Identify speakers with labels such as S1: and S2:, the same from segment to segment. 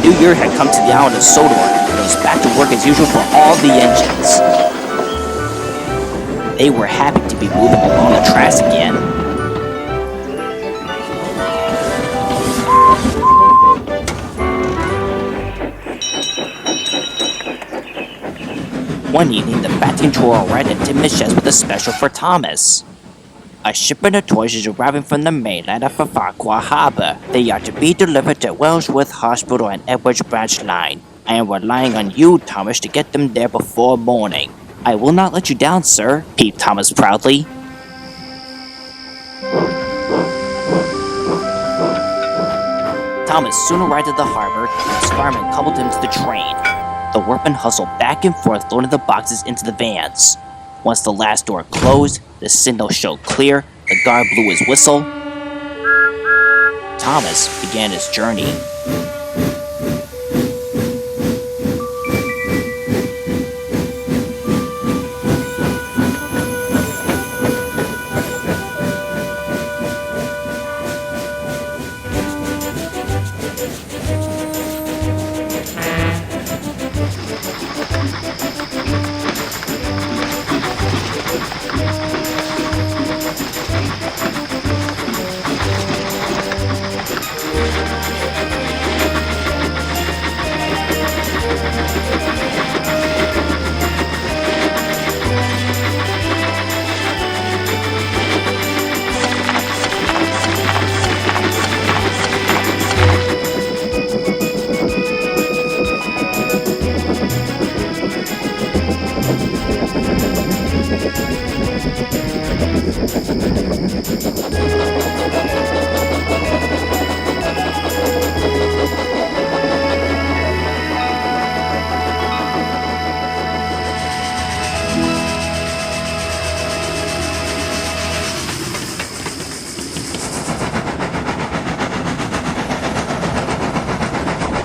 S1: New Year had come to the island of Sodor, and it was back to work as usual for all the engines. They were happy to be moving along the tracks again. One evening, the Bat Controller arrived at Dclaiche with a special for Thomas. A shipment of toys is arriving from the mainland of Farquhar Harbor. They are to be delivered to Wellsworth Hospital and Edwards Branch Line. I am relying on you, Thomas, to get them there before morning. I will not let you down, sir, peeped Thomas proudly. Thomas soon arrived at the harbor, and his fireman coupled him to the train. The workmen hustled back and forth, loading the boxes into the vans. Once the last door closed, the signal showed clear, the guard blew his whistle. Thomas began his journey.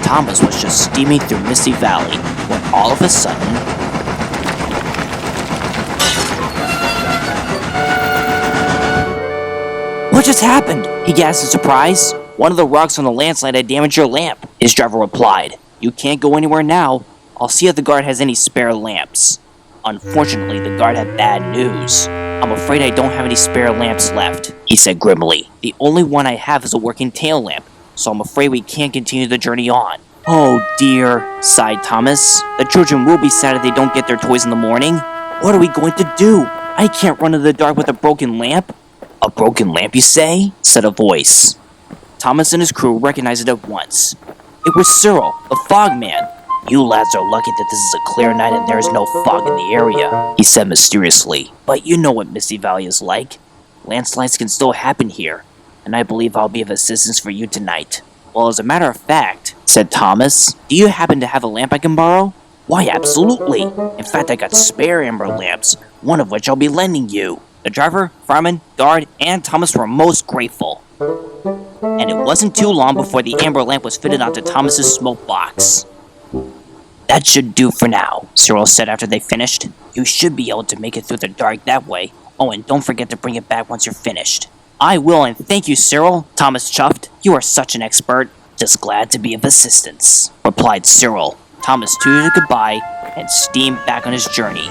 S1: Thomas was just steaming through Misty Valley when all of a sudden, "What just happened?" he gasped in surprise. "One of the rocks on the landslide had damaged your lamp," his driver replied. "You can't go anywhere now. I'll see if the guard has any spare lamps." Unfortunately, the guard had bad news. "I'm afraid I don't have any spare lamps left," he said grimly. "The only one I have is a working tail lamp, so I'm afraid we can't continue the journey on." "Oh dear," sighed Thomas. "The children will be sad if they don't get their toys in the morning. What are we going to do? I can't run in the dark with a broken lamp." "A broken lamp, you say?" said a voice. Thomas and his crew recognized it at once. It was Cyril, the fog man. "You lads are lucky that this is a clear night and there is no fog in the area," he said mysteriously. "But you know what Misty Valley is like. Landslides can still happen here, and I believe I'll be of assistance for you tonight." "Well, as a matter of fact," said Thomas, "do you happen to have a lamp I can borrow?" "Why, absolutely. In fact, I got spare amber lamps, one of which I'll be lending you." The driver, fireman, guard, and Thomas were most grateful. And it wasn't too long before the amber lamp was fitted onto Thomas's smoke box. "That should do for now," Cyril said after they finished. "You should be able to make it through the dark that way. Oh, and don't forget to bring it back once you're finished." "I will, and thank you, Cyril," Thomas chuffed. "You are such an expert." "Just glad to be of assistance," replied Cyril. Thomas tooted goodbye and steamed back on his journey.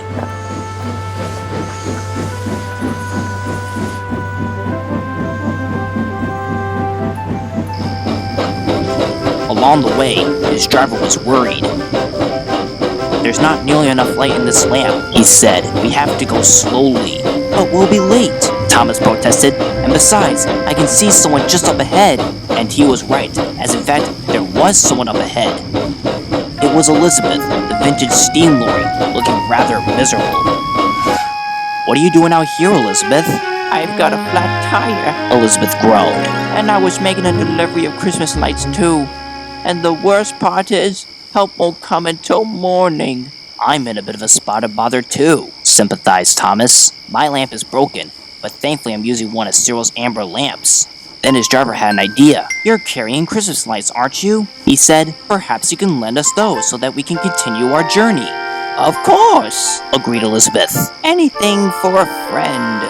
S1: Along the way, his driver was worried. "There's not nearly enough light in this lamp," he said. "We have to go slowly." "But we'll be late," Thomas protested. "And besides, I can see someone just up ahead." And he was right, as in fact, there was someone up ahead. It was Elizabeth, the vintage steam lorry, looking rather miserable. "What are you doing out here, Elizabeth?" "I've got a flat tire," Elizabeth groaned. "And I was making a delivery of Christmas lights too. And the worst part is, help won't come until morning." "I'm in a bit of a spot of bother too," sympathized Thomas. "My lamp is broken, but thankfully I'm using one of Cyril's amber lamps." Then his driver had an idea. "You're carrying Christmas lights, aren't you?" he said. "Perhaps you can lend us those so that we can continue our journey." "Of course," agreed Elizabeth. "Anything for a friend."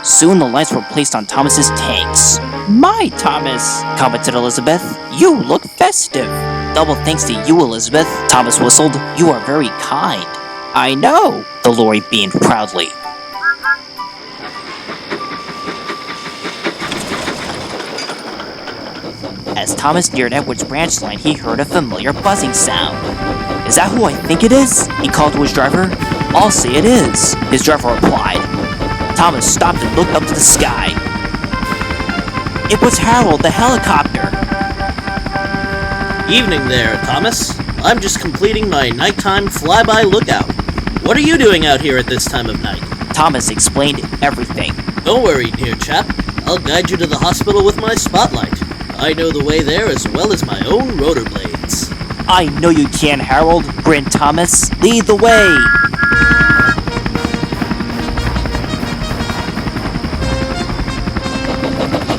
S1: Soon the lights were placed on Thomas's tanks. My Thomas, commented Elizabeth, you look festive. Double thanks to you, Elizabeth, Thomas whistled. You are very kind. I know, the lorry beamed proudly. As Thomas neared Edward's branch line, he heard a familiar buzzing sound. Is that who I think it is? He called to his driver. I'll say it is, his driver replied. Thomas stopped and looked up to the sky. It was Harold, the helicopter.
S2: Evening there, Thomas. I'm just completing my nighttime flyby lookout. What are you doing out here at this time of night?
S1: Thomas explained everything.
S2: Don't worry, dear chap. I'll guide you to the hospital with my spotlight. I know the way there as well as my own rotor blades.
S1: I know you can, Harold, grinned Thomas. Lead the way!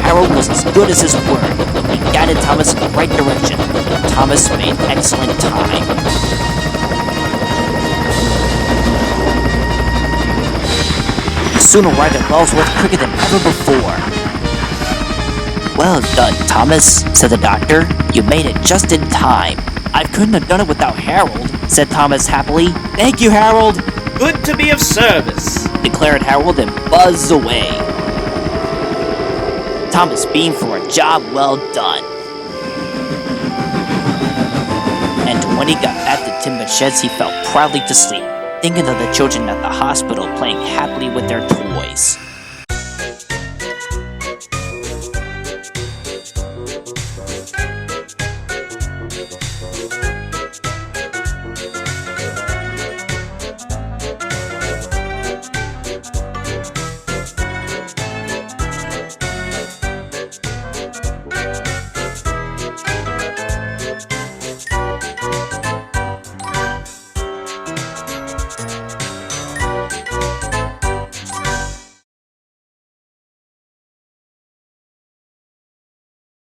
S1: Harold was as good as his word. He guided Thomas in the right direction. Thomas made excellent time. He soon arrived at Wellsworth quicker than ever before. Well done, Thomas, said the doctor. You made it just in time. I couldn't have done it without Harold, said Thomas happily. Thank you, Harold.
S2: Good to be of service,
S1: declared Harold and buzzed away. Thomas beamed for a job well done. And when he got back to Tim and Sheds, he fell proudly to sleep, thinking of the children at the hospital playing happily with their toys.